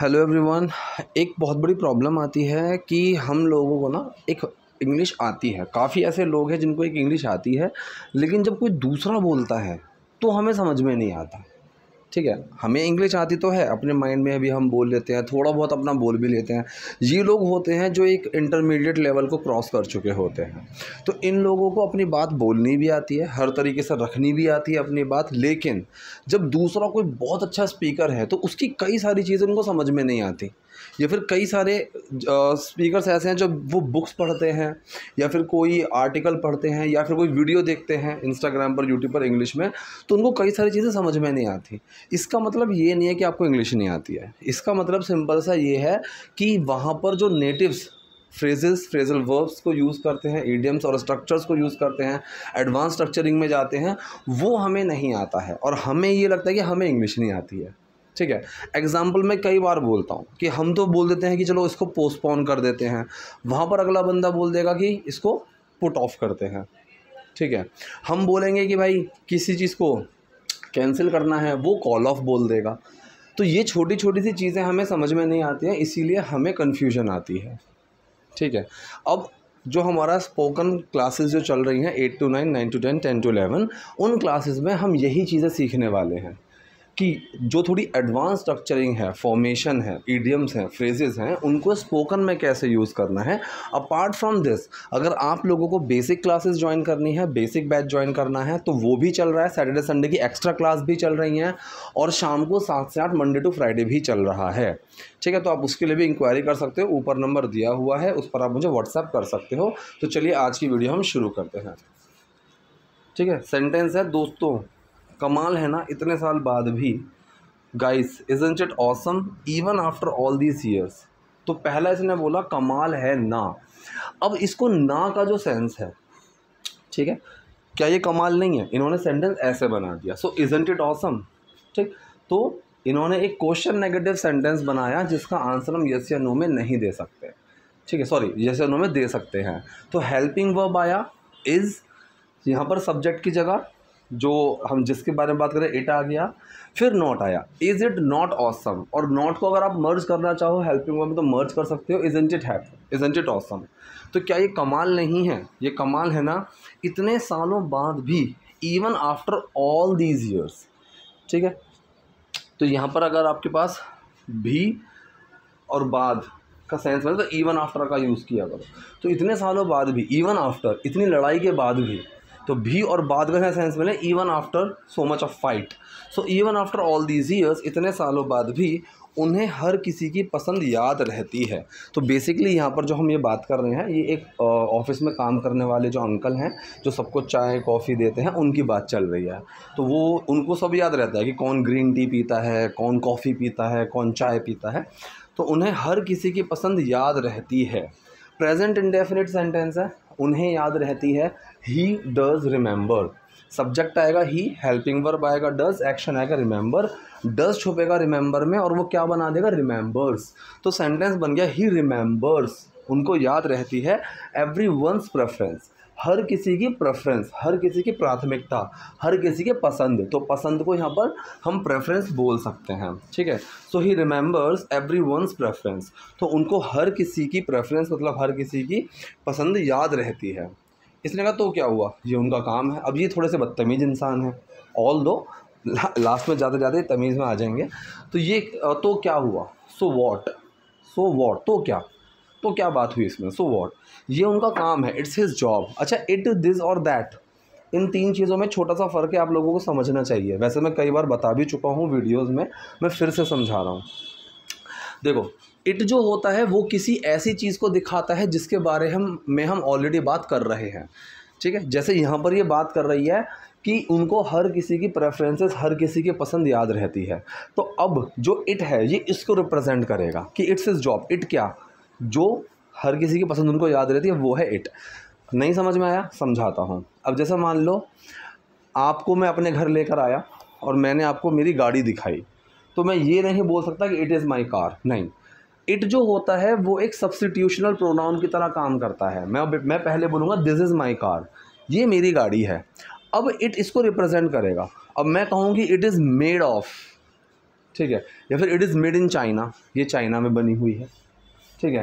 Hello everyone. एक बहुत बड़ी प्रॉब्लम आती है कि हम लोगों को ना एक इंग्लिश आती है, काफ़ी ऐसे लोग हैं जिनको एक इंग्लिश आती है, लेकिन जब कोई दूसरा बोलता है तो हमें समझ में नहीं आता। ठीक है, हमें इंग्लिश आती तो है, अपने माइंड में भी हम बोल लेते हैं, थोड़ा बहुत अपना बोल भी लेते हैं। ये लोग होते हैं जो एक इंटरमीडिएट लेवल को क्रॉस कर चुके होते हैं। तो इन लोगों को अपनी बात बोलनी भी आती है, हर तरीके से रखनी भी आती है अपनी बात, लेकिन जब दूसरा कोई बहुत अच्छा स्पीकर है तो उसकी कई सारी चीज़ें उनको समझ में नहीं आती। या फिर कई सारे स्पीकर्स ऐसे हैं जो वो बुक्स पढ़ते हैं या फिर कोई आर्टिकल पढ़ते हैं या फिर कोई वीडियो देखते हैं इंस्टाग्राम पर, यूट्यूब पर इंग्लिश में, तो उनको कई सारी चीज़ें समझ में नहीं आती। इसका मतलब ये नहीं है कि आपको इंग्लिश नहीं आती है, इसका मतलब सिंपल सा ये है कि वहाँ पर जो नेटिव्स फ्रेजेस, फ्रेजल वर्ब्स को यूज़ करते हैं, इडियम्स और स्ट्रक्चर्स को यूज़ करते हैं, एडवांस स्ट्रक्चरिंग में जाते हैं, वो हमें नहीं आता है और हमें ये लगता है कि हमें इंग्लिश नहीं आती है। ठीक है, एग्जाम्पल मैं कई बार बोलता हूँ कि हम तो बोल देते हैं कि चलो इसको पोस्टपोन कर देते हैं, वहाँ पर अगला बंदा बोल देगा कि इसको पुट ऑफ करते हैं। ठीक है, हम बोलेंगे कि भाई किसी चीज़ को कैंसिल करना है, वो कॉल ऑफ बोल देगा। तो ये छोटी छोटी सी चीज़ें हमें समझ में नहीं आती हैं, इसीलिए हमें कन्फ्यूजन आती है। ठीक है, अब जो हमारा स्पोकन क्लासेस जो चल रही हैं 8 to 9, 9 to 10, 10 to 11, उन क्लासेस में हम यही चीज़ें सीखने वाले हैं कि जो थोड़ी एडवांस स्ट्रक्चरिंग है, फॉर्मेशन है, इडियम्स हैं, फ्रेजेस हैं, उनको स्पोकन में कैसे यूज़ करना है। अपार्ट फ्रॉम दिस, अगर आप लोगों को बेसिक क्लासेस ज्वाइन करनी है, बेसिक बैच ज्वाइन करना है, तो वो भी चल रहा है। सैटरडे संडे की एक्स्ट्रा क्लास भी चल रही हैं और शाम को 7 से 8 मंडे टू फ्राइडे भी चल रहा है। ठीक है, तो आप उसके लिए भी इंक्वायरी कर सकते हो, ऊपर नंबर दिया हुआ है, उस पर आप मुझे व्हाट्सएप कर सकते हो। तो चलिए आज की वीडियो हम शुरू करते हैं। ठीक है, सेंटेंस है दोस्तों, कमाल है ना इतने साल बाद भी, guys isn't it awesome even after all these years. तो पहला इसने बोला कमाल है ना। अब इसको ना का जो सेंस है, ठीक है, क्या ये कमाल नहीं है? इन्होंने सेंटेंस ऐसे बना दिया, सो इजंट इट ऑसम। ठीक, तो इन्होंने एक क्वेश्चन नेगेटिव सेंटेंस बनाया जिसका आंसर हम यस या नो में नहीं दे सकते। ठीक है, सॉरी, यस या नो में दे सकते हैं। तो हेल्पिंग वर्ब आया इज़, यहाँ पर सब्जेक्ट की जगह जो हम जिसके बारे में बात करें इट आ गया, फिर नॉट आया, इज़ इट नॉट ऑसम। और नॉट को अगर आप मर्ज करना चाहो हेल्पिंग वर्ब में तो मर्ज कर सकते हो, isn't it hap, isn't it awesome. तो क्या ये कमाल नहीं है? ये कमाल है ना इतने सालों बाद भी, even after all these years. ठीक है, तो यहाँ पर अगर आपके पास भी और बाद का सेंस में तो इवन आफ्टर का यूज़ किया करो। तो इतने सालों बाद भी, इवन आफ्टर, इतनी लड़ाई के बाद भी, तो भी और बाद का सेंस मिले even after so much of fight. So even after all these years, इतने सालों बाद भी उन्हें हर किसी की पसंद याद रहती है। तो बेसिकली यहाँ पर जो हम ये बात कर रहे हैं, ये एक ऑफिस में काम करने वाले जो अंकल हैं, जो सबको चाय कॉफ़ी देते हैं, उनकी बात चल रही है। तो वो उनको सब याद रहता है कि कौन ग्रीन टी पीता है, कौन कॉफ़ी पीता है, कौन चाय पीता है। तो उन्हें हर किसी की पसंद याद रहती है। प्रेजेंट इंडेफिनिट सेंटेंस है, उन्हें याद रहती है। ही डज रिमेंबर, सब्जेक्ट आएगा ही, हेल्पिंग वर्ब आएगा डज, एक्शन आएगा रिमेंबर, डज छुपेगा रिमेंबर में और वो क्या बना देगा? रिमेंबर्स। तो सेंटेंस बन गया ही रिमेंबर्स, उनको याद रहती है। एवरी वंस प्रेफरेंस, हर किसी की प्रेफरेंस, हर किसी की प्राथमिकता, हर किसी के पसंद। तो पसंद को यहाँ पर हम प्रेफरेंस बोल सकते हैं। ठीक है, so he remembers every once preference, तो उनको हर किसी की प्रेफरेंस मतलब हर किसी की पसंद याद रहती है। इसने कहा तो क्या हुआ, ये उनका काम है। अब ये थोड़े से बदतमीज़ इंसान है, ऑल दो लास्ट में ज़्यादा ज़्यादा तमीज़ में आ जाएंगे। तो ये तो क्या हुआ, सो वॉट, सो वॉट, तो क्या बात हुई इसमें, सो वॉट, ये उनका काम है, इट्स हिज जॉब। अच्छा, इट, दिस और दैट, इन 3 चीज़ों में छोटा सा फ़र्क है, आप लोगों को समझना चाहिए। वैसे मैं कई बार बता भी चुका हूँ वीडियोज़ में, मैं फिर से समझा रहा हूँ। देखो, इट जो होता है वो किसी ऐसी चीज़ को दिखाता है जिसके बारे में हम ऑलरेडी बात कर रहे हैं। ठीक है, जैसे यहाँ पर ये बात कर रही है कि उनको हर किसी की प्रेफरेंसेस, हर किसी की पसंद याद रहती है। तो अब जो इट है ये इसको रिप्रेजेंट करेगा कि इट्स हिज जॉब। इट क्या, जो हर किसी की पसंद उनको याद रहती है, वो है इट। नहीं समझ में आया? समझाता हूँ। अब जैसे मान लो आपको मैं अपने घर लेकर आया और मैंने आपको मेरी गाड़ी दिखाई, तो मैं ये नहीं बोल सकता कि इट इज़ माई कार। नहीं, इट जो होता है वो एक सब्स्टिट्यूशनल प्रोनाउन की तरह काम करता है। मैं पहले बोलूँगा दिस इज़ माई कार, ये मेरी गाड़ी है। अब इट इसको रिप्रेजेंट करेगा। अब मैं कहूँ कि इट इज़ मेड ऑफ, ठीक है। या फिर it is made in China, ये चाइना में बनी हुई है, ठीक है।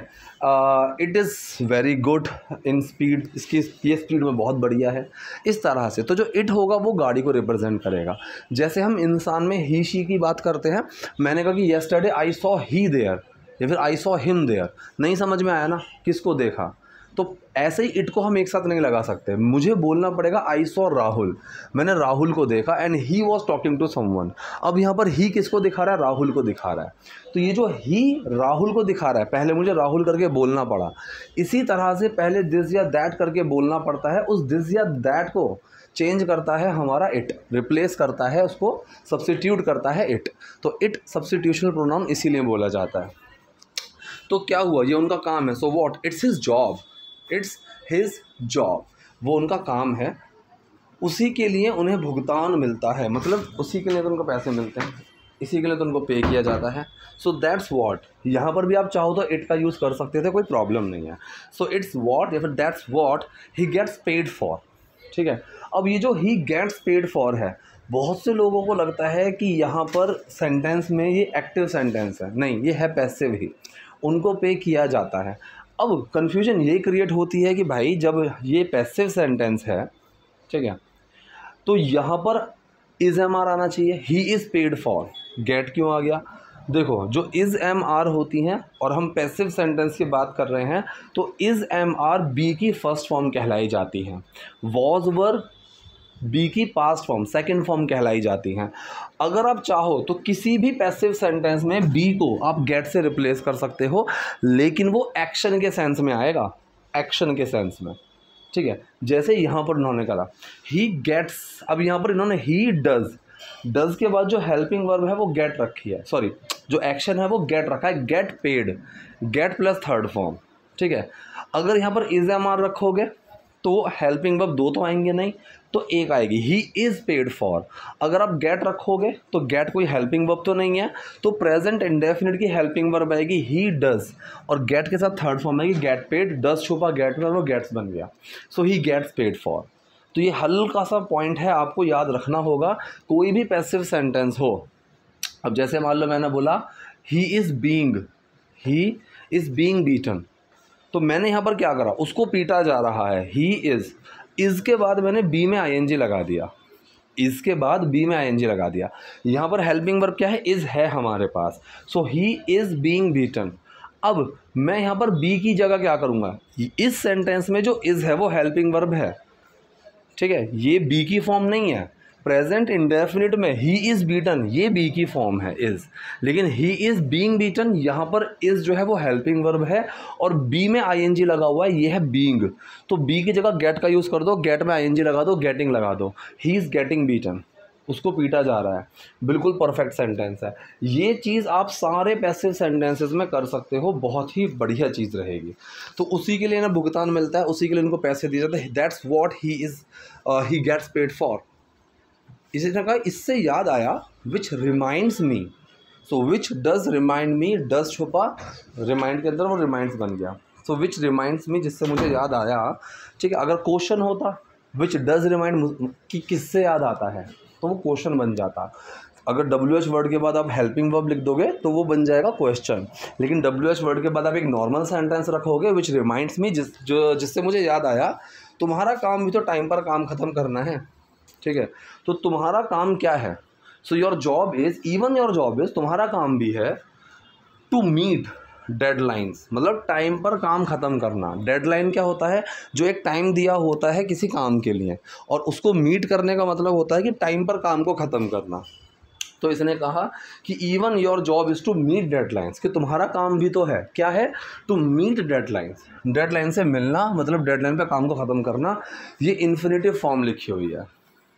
It is very good in speed, इसकी ये स्पीड में बहुत बढ़िया है, इस तरह से। तो जो इट होगा वो गाड़ी को रिप्रेजेंट करेगा। जैसे हम इंसान में ही शी की बात करते हैं, मैंने कहा कि yesterday I saw he there, या फिर आई सॉ हिम देयर, नहीं समझ में आया ना, किसको देखा। तो ऐसे ही इट को हम एक साथ नहीं लगा सकते, मुझे बोलना पड़ेगा आई सॉ राहुल, मैंने राहुल को देखा and he was talking to someone. अब यहाँ पर ही किसको दिखा रहा है, राहुल को दिखा रहा है। तो ये जो ही राहुल को दिखा रहा है, पहले मुझे राहुल करके बोलना पड़ा, इसी तरह से पहले दिस या दैट करके बोलना पड़ता है। उस दिस या दैट को चेंज करता है हमारा इट, रिप्लेस करता है उसको, सब्स्टिट्यूट करता है इट। तो इट सब्स्टिट्यूशनल प्रोनाउन इसीलिए बोला जाता है। तो क्या हुआ, ये उनका काम है। So what, it's his job, it's his job, वो उनका काम है, उसी के लिए उन्हें भुगतान मिलता है, मतलब उसी के लिए तो उनको पैसे मिलते हैं, इसी के लिए तो उनको पे किया जाता है। सो दैट्स व्हाट, यहाँ पर भी आप चाहो तो इट का यूज़ कर सकते थे, कोई प्रॉब्लम नहीं है। सो इट्स व्हाट या फिर that's what he gets paid for, ठीक है। अब ये जो ही गेट्स पेड फॉर है, बहुत से लोगों को लगता है कि यहाँ पर सेंटेंस में ये एक्टिव सेंटेंस है, नहीं, ये है पैसिव ही, उनको पे किया जाता है। अब कन्फ्यूजन ये क्रिएट होती है कि भाई जब ये पैसिव सेंटेंस है, ठीक है, तो यहाँ पर इज़ एम आर आना चाहिए, he is paid for, get क्यों आ गया। देखो, जो इज़ एम आर होती हैं और हम पैसिव सेंटेंस की बात कर रहे हैं, तो इज़ एम आर बी की फर्स्ट फॉर्म कहलाई जाती हैं, वॉज वर बी की पास्ट फॉर्म सेकंड फॉर्म कहलाई जाती हैं। अगर आप चाहो तो किसी भी पैसिव सेंटेंस में बी को आप गेट से रिप्लेस कर सकते हो, लेकिन वो एक्शन के सेंस में आएगा, एक्शन के सेंस में, ठीक है। जैसे यहाँ पर इन्होंने कहा ही गेट्स, अब यहाँ पर इन्होंने ही डज के बाद जो हेल्पिंग वर्ब है वो गेट रखी है, सॉरी, जो एक्शन है वो गेट रखा है, get paid, gate plus third form, ठीक है। अगर यहाँ पर इज एम आर रखोगे तो हेल्पिंग वर्ब दो तो आएंगे नहीं, तो एक आएगी, ही इज़ पेड फॉर। अगर आप गेट रखोगे तो गेट कोई हेल्पिंग वर्ब तो नहीं है, तो प्रेजेंट इंडेफिनिट की हेल्पिंग वर्ब आएगी ही डज, और गेट के साथ थर्ड फॉर्म आएगी गेट पेड, डज छुपा गेट में और वो गेट्स बन गया, सो ही गेट्स पेड फॉर। तो ये हल्का सा पॉइंट है, आपको याद रखना होगा, कोई भी पैसिव सेंटेंस हो। अब जैसे मान लो मैंने बोला ही इज़ बीइंग बीटन, तो मैंने यहाँ पर क्या करा, उसको पीटा जा रहा है, ही इज़ के बाद मैंने बी में आईएनजी लगा दिया, इज़ के बाद बी में आईएनजी लगा दिया। यहाँ पर हेल्पिंग वर्ब क्या है, इज़ है हमारे पास, सो ही इज़ बीइंग बीटन। अब मैं यहाँ पर बी की जगह क्या करूँगा, इस सेंटेंस में जो इज़ है वो हेल्पिंग वर्ब है, ठीक है, ये बी की फॉर्म नहीं है। प्रेजेंट इंडेफिनिट में ही इज़ बीटन, ये बी की फॉर्म है इज़, लेकिन ही इज़ बीइंग बीटन, यहाँ पर इज़ जो है वो हेल्पिंग वर्ब है और बी में आईएनजी लगा हुआ है, ये है बीइंग। तो बी की जगह गेट का यूज़ कर दो, गेट में आईएनजी लगा दो, गेटिंग लगा दो, ही इज़ गेटिंग बीटन, उसको पीटा जा रहा है, बिल्कुल परफेक्ट सेंटेंस है। ये चीज़ आप सारे पैसिव सेंटेंसेस में कर सकते हो, बहुत ही बढ़िया चीज़ रहेगी। तो उसी के लिए ना भुगतान मिलता है, उसी के लिए उनको पैसे दिए जाते हैं, that's what he gets paid for. इसी तरह का इससे याद आया, which reminds me, so which does remind me, does छुपा रिमाइंड के अंदर, वो रिमाइंड्स बन गया, सो विच रिमाइंड्स मी, जिससे मुझे याद आया, ठीक है। अगर क्वेश्चन होता विच डज रिमाइंड कि किससे याद आता है, तो वो क्वेश्चन बन जाता। अगर WH वर्ड के बाद आप हेल्पिंग वर्ब लिख दोगे तो वो बन जाएगा क्वेश्चन, लेकिन WH वर्ड के बाद आप एक नॉर्मल सेंटेंस रखोगे, विच रिमाइंड्स मी, जिससे मुझे याद आया। तुम्हारा काम भी तो टाइम पर काम ख़त्म करना है, ठीक है। तो तुम्हारा काम क्या है, so your job is, even your job is, तुम्हारा काम भी है टू मीट डेडलाइंस, मतलब टाइम पर काम ख़त्म करना। डेडलाइन क्या होता है, जो एक टाइम दिया होता है किसी काम के लिए, और उसको मीट करने का मतलब होता है कि टाइम पर काम को ख़त्म करना। तो इसने कहा कि even your job is to meet deadlines, कि तुम्हारा काम भी तो है, क्या है, टू मीट डेडलाइंस, डेडलाइन से मिलना, मतलब डेडलाइन पे काम को ख़त्म करना। ये इन्फिनेटिव फॉर्म लिखी हुई है,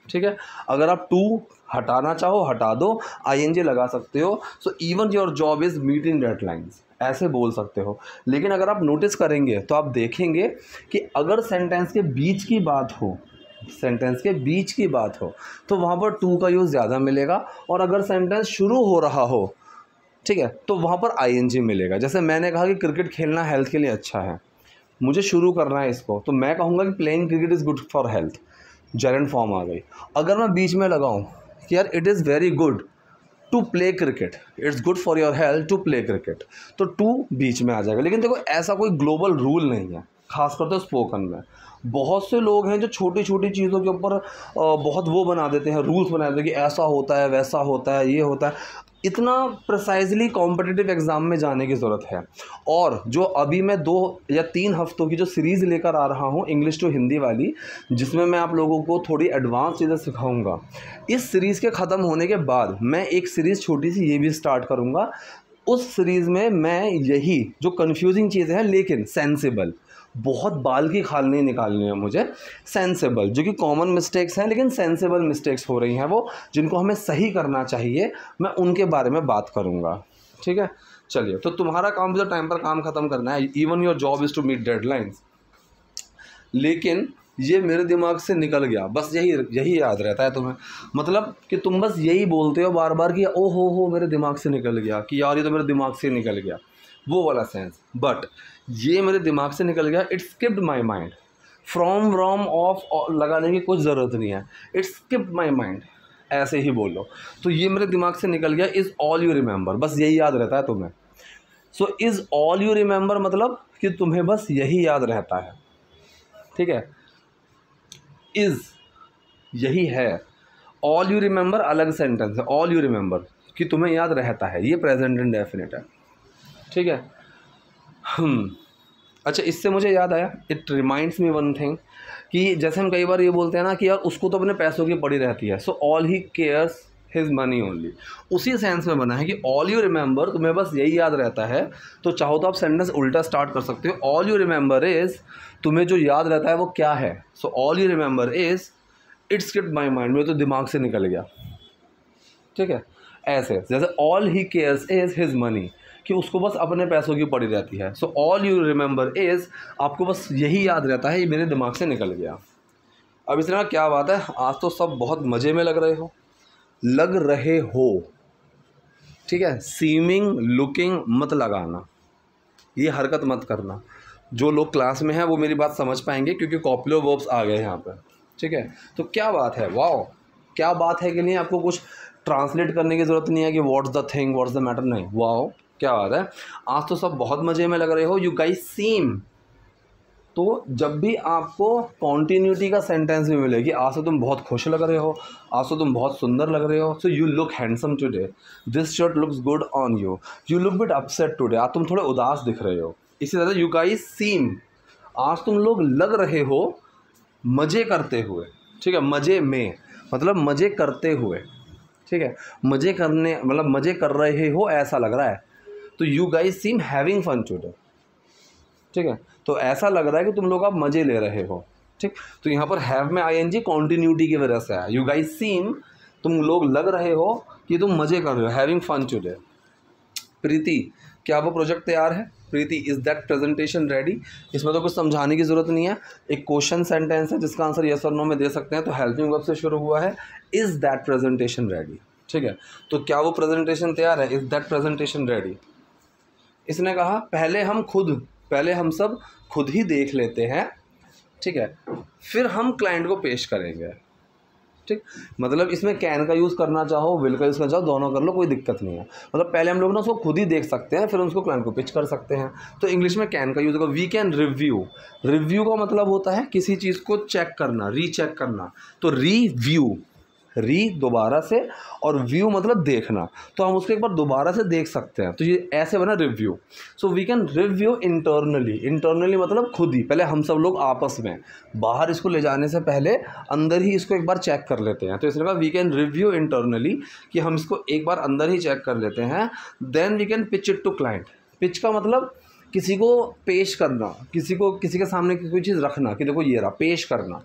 ठीक है। अगर आप टू हटाना चाहो हटा दो, आईएनजी लगा सकते हो, so even your job is meeting deadlines, ऐसे बोल सकते हो। लेकिन अगर आप नोटिस करेंगे तो आप देखेंगे कि अगर सेंटेंस के बीच की बात हो, सेंटेंस के बीच की बात हो, तो वहाँ पर टू का यूज़ ज़्यादा मिलेगा, और अगर सेंटेंस शुरू हो रहा हो, ठीक है, तो वहाँ पर आईएनजी मिलेगा। जैसे मैंने कहा कि क्रिकेट खेलना हेल्थ के लिए अच्छा है, मुझे शुरू करना है इसको, तो मैं कहूँगा कि playing cricket is good for health, gerund form आ गई। अगर मैं बीच में लगाऊँ कि यार it is very good, to play cricket, it's good for your health to play cricket, तो टू बीच में आ जाएगा। लेकिन देखो ऐसा कोई ग्लोबल रूल नहीं है, खासकर तो स्पोकन में। बहुत से लोग हैं जो छोटी छोटी चीज़ों के ऊपर बहुत वो बना देते हैं, रूल्स बना देते हैं कि ऐसा होता है, वैसा होता है, ये होता है। इतना प्रिसाइजली कॉम्पिटिटिव एग्ज़ाम में जाने की ज़रूरत है। और जो अभी मैं 2 या 3 हफ्तों की जो सीरीज़ लेकर आ रहा हूँ इंग्लिश टू हिंदी वाली, जिसमें मैं आप लोगों को थोड़ी एडवांस चीज़ें सिखाऊंगा, इस सीरीज़ के ख़त्म होने के बाद मैं एक सीरीज़ छोटी सी ये भी स्टार्ट करूँगा। उस सीरीज़ में मैं यही जो कन्फ्यूजिंग चीज़ें हैं लेकिन सेंसिबल, बहुत बाल की खाल नहीं निकालनी है मुझे, सेंसेबल, जो कि कॉमन मिस्टेक्स हैं लेकिन सेंसेबल मिस्टेक्स हो रही हैं वो, जिनको हमें सही करना चाहिए, मैं उनके बारे में बात करूँगा। ठीक है, चलिए। तो तुम्हारा काम भी तो टाइम पर काम ख़त्म करना है, even your job is to meet deadlines. लेकिन ये मेरे दिमाग से निकल गया, बस यही याद रहता है तुम्हें, मतलब कि तुम बस यही बोलते हो बार बार कि ओ हो मेरे दिमाग से निकल गया, कि यार ये तो मेरे दिमाग से निकल गया, वो वाला सेंस। बट ये मेरे दिमाग से निकल गया, it skipped my mind, from व्रॉम ऑफ लगाने की कुछ ज़रूरत नहीं है, इट स्किप्ड माई माइंड, ऐसे ही बोलो। तो ये मेरे दिमाग से निकल गया, इज़ ऑल यू रिमेंबर, बस यही याद रहता है तुम्हें। So is all you remember मतलब कि तुम्हें बस यही याद रहता है। ठीक है, इज़ यही है, ऑल यू रिमेंबर अलग सेंटेंस है, ऑल यू रिमेंबर कि तुम्हें याद रहता है, ये प्रेजेंट इंडेफिनिट है। ठीक है। अच्छा, इससे मुझे याद आया, it reminds me one thing, कि जैसे हम कई बार ये बोलते हैं ना कि यार उसको तो अपने पैसों की पड़ी रहती है, so all he cares his money only, उसी सेंस में बना है कि ऑल यू रिमेंबर तुम्हें बस यही याद रहता है। तो चाहो तो आप सेंटेंस उल्टा स्टार्ट कर सकते हो, ऑल यू रिमेंबर इज़, तुम्हें जो याद रहता है वो क्या है, so all you remember is it skipped my mind, मेरे तो दिमाग से निकल गया। ठीक है, ऐसे जैसे all he cares is his money, कि उसको बस अपने पैसों की पड़ी रहती है। So all you remember is, आपको बस यही याद रहता है, ये मेरे दिमाग से निकल गया। अब इसलिए क्या बात है, आज तो सब बहुत मज़े में लग रहे हो। ठीक है, सीमिंग लुकिंग मत लगाना, ये हरकत मत करना। जो लोग क्लास में हैं वो मेरी बात समझ पाएंगे, क्योंकि कॉपुलर वर्ब्स आ गए यहाँ पर। ठीक है, तो क्या बात है, वाओ क्या बात है, कि नहीं आपको कुछ ट्रांसलेट करने की ज़रूरत नहीं है कि what's the thing, what's the matter, नहीं, वाओ क्या बात है, आज तो सब बहुत मज़े में लग रहे हो, यू गाइस सीम। तो जब भी आपको कॉन्टीन्यूटी का सेंटेंस भी मिलेगी, आज तो तुम बहुत खुश लग रहे हो, आज तो तुम बहुत सुंदर लग रहे हो, so you look handsome today, this shirt looks good on you, you look bit upset today, आज तुम थोड़े उदास दिख रहे हो। इसी तरह यू गाइस सीम, आज तुम लोग लग रहे हो मज़े करते हुए। ठीक है, मज़े में मतलब मज़े करते हुए। ठीक है, मज़े करने मतलब मज़े कर रहे हो ऐसा लग रहा है, तो you guys seem having fun today. ठीक है, तो ऐसा लग रहा है कि तुम लोग आप मज़े ले रहे हो। ठीक, तो यहाँ पर हैव में आईएनजी कॉन्टीन्यूटी की वजह से है, यू गाइस सीम तुम लोग लग रहे हो कि तुम मज़े कर रहे हो, हैविंग फन टुडे। प्रीति, क्या वो प्रोजेक्ट तैयार है? प्रीति, इज़ दैट प्रेजेंटेशन रेडी? इसमें तो कुछ समझाने की ज़रूरत नहीं है, एक क्वेश्चन सेंटेंस है जिसका आंसर यस और नो में दे सकते हैं। तो हेल्पिंग वर्ब से शुरू हुआ है, इज़ दैट प्रेजेंटेशन रेडी। ठीक है, तो क्या वो प्रेजेंटेशन तैयार है? Is that presentation ready? इसने कहा पहले हम सब खुद ही देख लेते हैं, ठीक है, फिर हम क्लाइंट को पेश करेंगे। ठीक, मतलब इसमें कैन का यूज़ करना चाहो, विल का यूज़ करना चाहो, दोनों कर लो, कोई दिक्कत नहीं है। मतलब पहले हम लोग ना उसको खुद ही देख सकते हैं, फिर उसको क्लाइंट को पिच कर सकते हैं। तो इंग्लिश में कैन का यूज़ होगा। वी कैन रिव्यू, रिव्यू का मतलब होता है किसी चीज़ को चेक करना, रीचेक करना। तो रिव्यू, री दोबारा से, और व्यू मतलब देखना, तो हम उसको एक बार दोबारा से देख सकते हैं, तो ये ऐसे बना review. So we can review internally, internally मतलब खुद ही, पहले हम सब लोग आपस में, बाहर इसको ले जाने से पहले अंदर ही इसको एक बार चेक कर लेते हैं। तो इसलिए कहा वी कैन रिव्यू इंटरनली, कि हम इसको एक बार अंदर ही चेक कर लेते हैं। Then we can pitch it to client. Pitch का मतलब किसी को पेश करना, किसी के सामने कोई चीज़ रखना कि देखो ये रहा, पेश करना,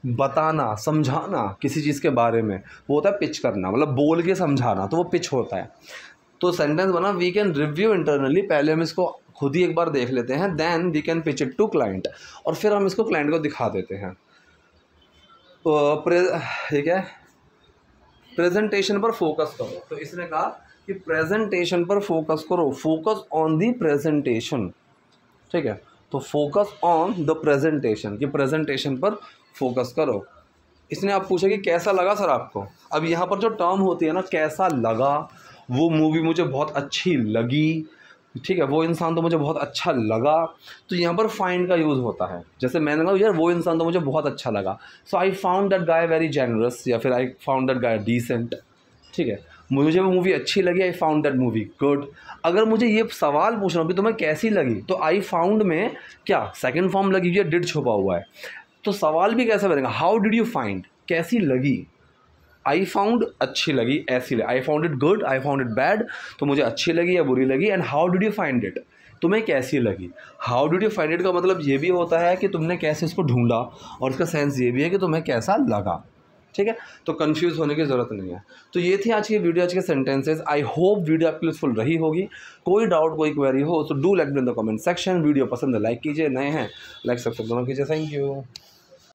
बताना, समझाना किसी चीज़ के बारे में, वो होता है पिच करना, मतलब बोल के समझाना, तो वो पिच होता है। तो सेंटेंस बना वी कैन रिव्यू इंटरनली, पहले हम इसको खुद ही एक बार देख लेते हैं, then we can pitch it to client, और फिर हम इसको क्लाइंट को दिखा देते हैं। ठीक है, प्रेजेंटेशन पर फोकस करो। तो इसने कहा कि प्रेजेंटेशन पर फोकस करो, फोकस ऑन द प्रेजेंटेशन। ठीक है, तो फोकस ऑन द प्रेजेंटेशन, कि प्रेजेंटेशन पर फोकस करो। इसने आप पूछा कि कैसा लगा सर आपको। अब यहाँ पर जो टर्म होती है ना, कैसा लगा, वो मूवी मुझे बहुत अच्छी लगी, ठीक है, वो इंसान तो मुझे बहुत अच्छा लगा, तो यहाँ पर फाइंड का यूज़ होता है। जैसे मैंने कहा यार वो इंसान तो मुझे बहुत अच्छा लगा, so I found that guy very generous, या फिर I found that guy decent, ठीक है, मुझे वो मूवी अच्छी लगी, I found that movie good. अगर मुझे ये सवाल पूछना कि तुम्हें कैसी लगी, तो आई फाउंड में क्या सेकंड फॉर्म लगी हुई है, डिड छुपा हुआ है, तो सवाल भी कैसे बनेगा, हाउ डिड यू फाइंड, कैसी लगी। आई फाउंड अच्छी लगी, ऐसी लगी, I found it good, I found it bad, तो मुझे अच्छी लगी या बुरी लगी। And how did you find it, तुम्हें कैसी लगी। How did you find it का मतलब ये भी होता है कि तुमने कैसे उसको ढूंढा, और इसका सेंस ये भी है कि तुम्हें कैसा लगा, ठीक है। तो कंफ्यूज होने की ज़रूरत नहीं है। तो ये थी आज की वीडियो, आज के सेंटेंसेस। आई होप वीडियो आपके लिए यूजफुल रही होगी। कोई डाउट, कोई क्वेरी हो तो do let me in the comment section. Video पसंद है लाइक कीजिए, नए हैं लाइक सब्सक्राइब दोनों कीजिए। Thank you.